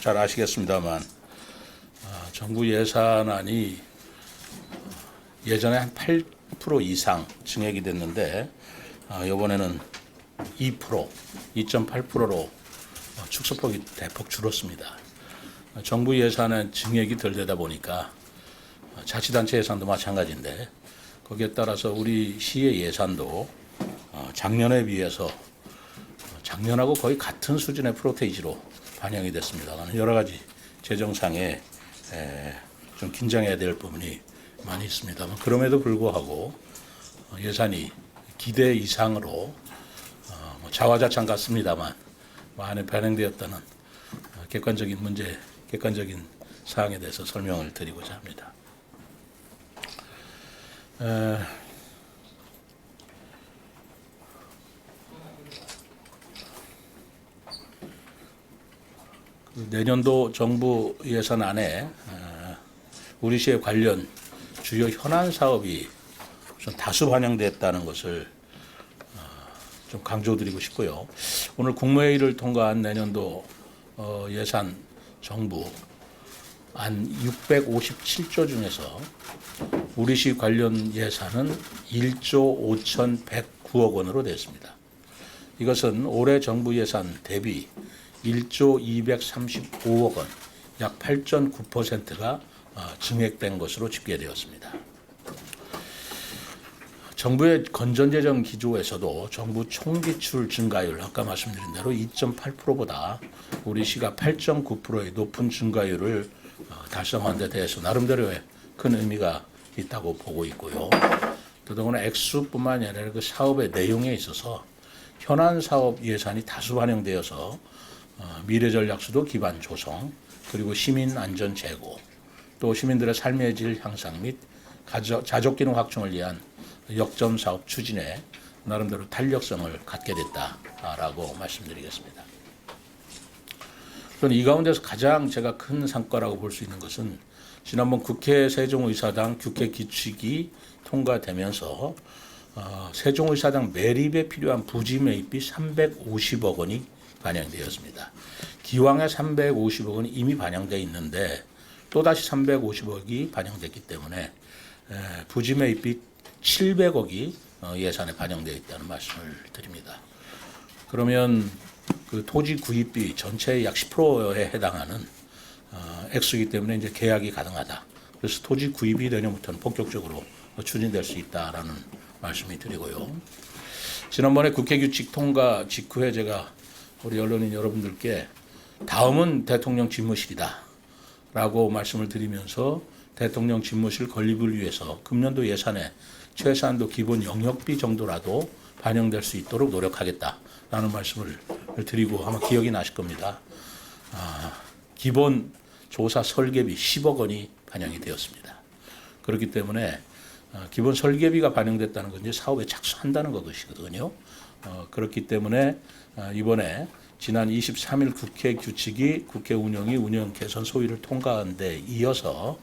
잘 아시겠습니다만 정부 예산안이 예전에 한 8% 이상 증액이 됐는데 이번에는 2.8%로 축소폭이 대폭 줄었습니다. 정부 예산은 증액이 덜 되다 보니까 자치단체 예산도 마찬가지인데 거기에 따라서 우리 시의 예산도 작년에 비해서 작년하고 거의 같은 수준의 프로테이지로 반영이 됐습니다. 여러 가지 재정상에 좀 긴장해야 될 부분이 많이 있습니다만 그럼에도 불구하고 예산이 기대 이상으로 자화자찬 같습니다만 많이 반영되었다는 객관적인 문제, 객관적인 사항에 대해서 설명을 드리고자 합니다. 내년도 정부 예산안에 우리 시의 관련 주요 현안 사업이 좀 다수 반영됐다는 것을 좀 강조드리고 싶고요. 오늘 국무회의를 통과한 내년도 예산 정부 안 657조 중에서 우리 시 관련 예산은 1조 5,109억 원으로 됐습니다. 이것은 올해 정부 예산 대비 1조 235억 원, 약 8.9%가 증액된 것으로 집계되었습니다. 정부의 건전재정 기조에서도 정부 총지출 증가율, 아까 말씀드린 대로 2.8%보다 우리 시가 8.9%의 높은 증가율을 달성한 데 대해서 나름대로의 큰 의미가 있다고 보고 있고요. 더더구나 액수뿐만이 아니라 그 사업의 내용에 있어서 현안 사업 예산이 다수 반영되어서 미래전략수도 기반 조성, 그리고 시민 안전 제고, 또 시민들의 삶의 질 향상 및 자족기능 확충을 위한 역점 사업 추진에 나름대로 탄력성을 갖게 됐다라고 말씀드리겠습니다. 저는 이 가운데서 가장 제가 큰 성과라고 볼 수 있는 것은 지난번 국회 세종의사당 국회 기축이 통과되면서 세종의사당 매립에 필요한 부지 매입비 350억 원이 반영되었습니다. 기왕에 350억 원이 이미 반영되어 있는데 또다시 350억이 반영됐기 때문에 부지 매입비 700억이 예산에 반영되어 있다는 말씀을 드립니다. 그러면 그 토지 구입비 전체의 약 10%에 해당하는 액수이기 때문에 이제 계약이 가능하다. 그래서 토지 구입이 내년부터는 본격적으로 추진될 수 있다라는 말씀을 드리고요. 지난번에 국회 규칙 통과 직후에 제가 우리 언론인 여러분들께 다음은 대통령 집무실이다 라고 말씀을 드리면서 대통령 집무실 건립을 위해서 금년도 예산에 최소한도 기본 영역비 정도라도 반영될 수 있도록 노력하겠다라는 말씀을 드리고 아마 기억이 나실 겁니다. 기본 조사 설계비 10억 원이 반영이 되었습니다. 그렇기 때문에 기본 설계비가 반영됐다는 건 이제 사업에 착수한다는 것이거든요. 그렇기 때문에 이번에 지난 23일 국회 규칙이 국회 운영 개선 소위를 통과한 데 이어서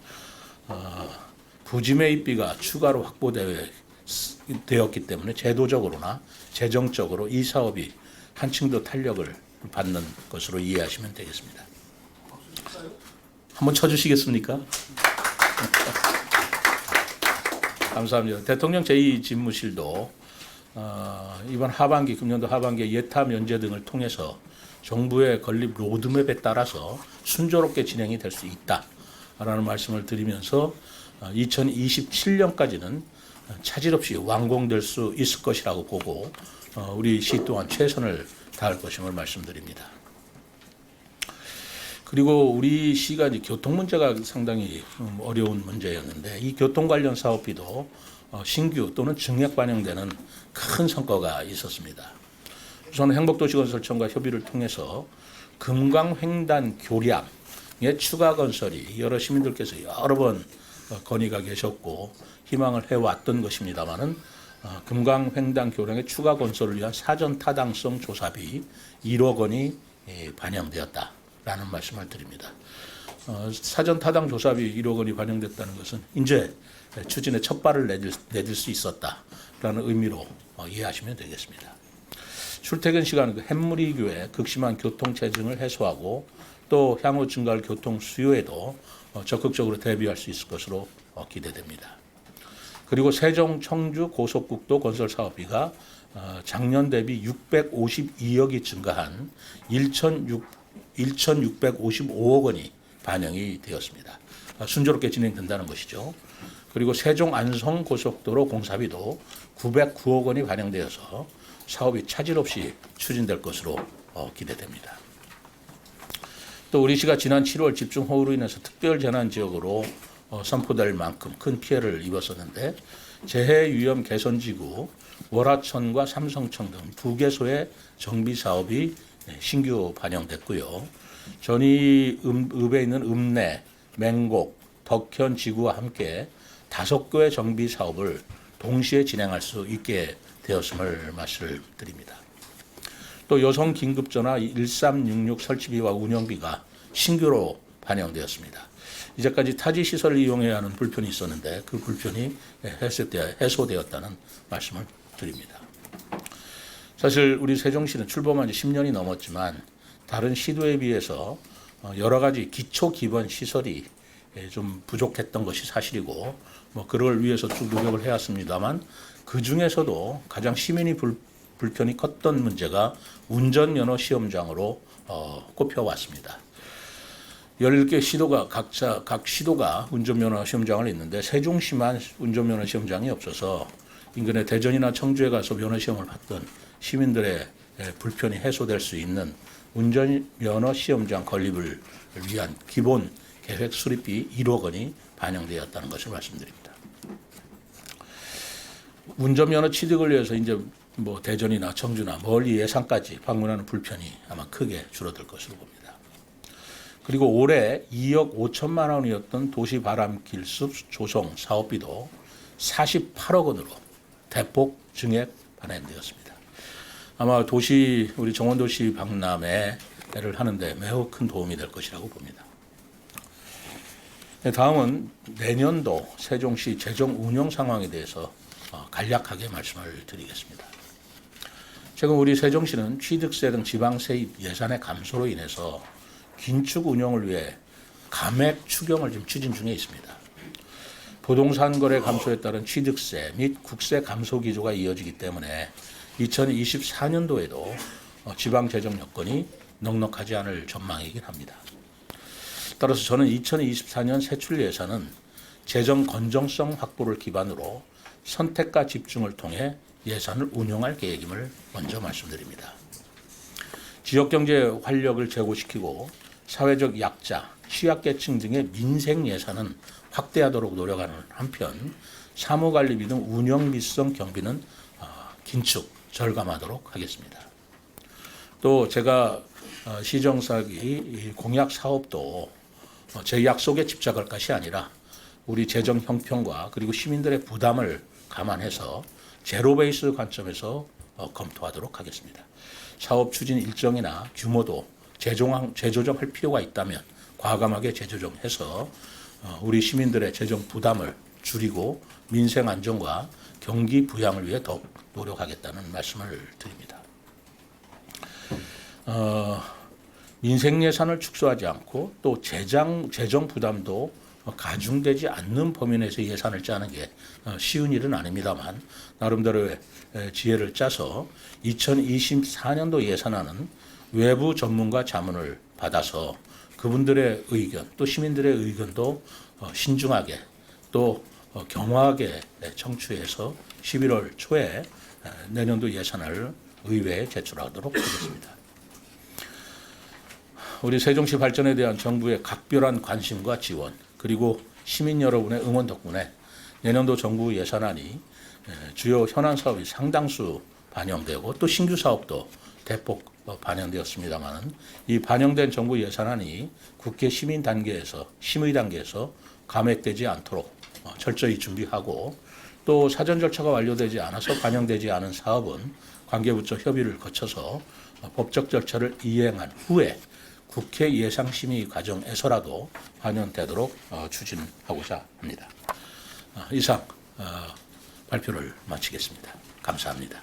부지 매입비가 추가로 확보되었기 때문에 제도적으로나 재정적으로 이 사업이 한층 더 탄력을 받는 것으로 이해하시면 되겠습니다. 한번 쳐주시겠습니까? 감사합니다. 대통령 제2집무실도 이번 하반기, 금년도 하반기에 예타 면제 등을 통해서 정부의 건립 로드맵에 따라서 순조롭게 진행이 될 수 있다라는 말씀을 드리면서 2027년까지는 차질 없이 완공될 수 있을 것이라고 보고 우리 시 또한 최선을 다할 것임을 말씀드립니다. 그리고 우리 시가 이제 교통 문제가 상당히 어려운 문제였는데 이 교통 관련 사업비도 신규 또는 증액 반영되는 큰 성과가 있었습니다. 우선 행복도시건설청과 협의를 통해서 금강횡단 교량의 추가 건설이 여러 시민들께서 여러 번 건의가 계셨고 희망을 해왔던 것입니다마는 금강횡단 교량의 추가 건설을 위한 사전 타당성 조사비 1억 원이 반영되었다라는 말씀을 드립니다. 사전 타당 조사비 1억 원이 반영됐다는 것은 이제 추진의 첫 발을 내딜 수 있었다라는 의미로 이해하시면 되겠습니다. 출퇴근 시간 햇무리교의 극심한 교통 체증을 해소하고 또 향후 증가할 교통 수요에도 적극적으로 대비할 수 있을 것으로 기대됩니다. 그리고 세종 청주 고속국도 건설 사업비가 작년 대비 652억이 증가한 1,655억 원이 반영이 되었습니다. 순조롭게 진행된다는 것이죠. 그리고 세종 안성 고속도로 공사비도 909억 원이 반영되어서 사업이 차질 없이 추진될 것으로 기대됩니다. 또 우리시가 지난 7월 집중호우로 인해서 특별재난지역으로 선포될 만큼 큰 피해를 입었었는데 재해위험 개선지구 월하천과 삼성천 등 2개소의 정비사업이 신규 반영됐고요. 전이읍에 있는 읍내, 맹곡, 덕현 지구와 함께 5개의 정비사업을 동시에 진행할 수 있게 되었음을 말씀드립니다. 또 여성 긴급전화 1366 설치비와 운영비가 신규로 반영되었습니다. 이제까지 타지 시설을 이용해야 하는 불편이 있었는데 그 불편이 해소되었다는 말씀을 드립니다. 사실 우리 세종시는 출범한 지 10년이 넘었지만 다른 시도에 비해서 여러 가지 기초 기본 시설이 좀 부족했던 것이 사실이고 그걸 위해서 쭉 노력을 해왔습니다만 그 중에서도 가장 시민이 불편이 컸던 문제가 운전면허 시험장으로 꼽혀왔습니다. 10개 시도가 각 시도가 운전면허 시험장을 있는데 세종시만 운전면허 시험장이 없어서 인근의 대전이나 청주에 가서 면허 시험을 받던 시민들의 불편이 해소될 수 있는 운전면허 시험장 건립을 위한 기본 계획 수립비 1억 원이 반영되었다는 것을 말씀드립니다. 운전면허 취득을 위해서 이제 대전이나 청주나 멀리 예산까지 방문하는 불편이 아마 크게 줄어들 것으로 봅니다. 그리고 올해 2억 5천만 원이었던 도시 바람길숲 조성 사업비도 48억 원으로 대폭 증액 반영되었습니다. 아마 우리 정원도시 박람회를 하는데 매우 큰 도움이 될 것이라고 봅니다. 다음은 내년도 세종시 재정 운영 상황에 대해서 간략하게 말씀을 드리겠습니다. 최근 우리 세종시는 취득세 등 지방세입 예산의 감소로 인해서 긴축 운영을 위해 감액 추경을 지금 추진 중에 있습니다. 부동산 거래 감소에 따른 취득세 및 국세 감소 기조가 이어지기 때문에 2024년도에도 지방 재정 여건이 넉넉하지 않을 전망이긴 합니다. 따라서 저는 2024년 세출 예산은 재정 건정성 확보를 기반으로 선택과 집중을 통해 예산을 운용할 계획임을 먼저 말씀드립니다. 지역경제 활력을 제고시키고 사회적 약자, 취약계층 등의 민생 예산은 확대하도록 노력하는 한편 사무관리비 등 운영 미성 경비는 긴축, 절감하도록 하겠습니다. 또 제가 시정사기 공약 사업도 제 약속에 집착할 것이 아니라 우리 재정 형평과 그리고 시민들의 부담을 감안해서 제로 베이스 관점에서 검토하도록 하겠습니다. 사업 추진 일정이나 규모도 재조정할 필요가 있다면 과감하게 재조정해서 우리 시민들의 재정 부담을 줄이고 민생 안정과 경기 부양을 위해 더욱 노력하겠다는 말씀을 드립니다. 민생 예산을 축소하지 않고 또 재정 부담도 가중되지 않는 범위 내에서 예산을 짜는 게 쉬운 일은 아닙니다만 나름대로의 지혜를 짜서 2024년도 예산안은 외부 전문가 자문을 받아서 그분들의 의견 또 시민들의 의견도 신중하게 또 경화하게 청취해서 11월 초에 내년도 예산을 의회에 제출하도록 하겠습니다. 우리 세종시 발전에 대한 정부의 각별한 관심과 지원 그리고 시민 여러분의 응원 덕분에 내년도 정부 예산안이 주요 현안 사업이 상당수 반영되고 또 신규 사업도 대폭 반영되었습니다만 이 반영된 정부 예산안이 국회 심의 단계에서 감액되지 않도록 철저히 준비하고 또 사전 절차가 완료되지 않아서 반영되지 않은 사업은 관계부처 협의를 거쳐서 법적 절차를 이행한 후에 국회 예상심의 과정에서라도 반영되도록 추진하고자 합니다. 이상 발표를 마치겠습니다. 감사합니다.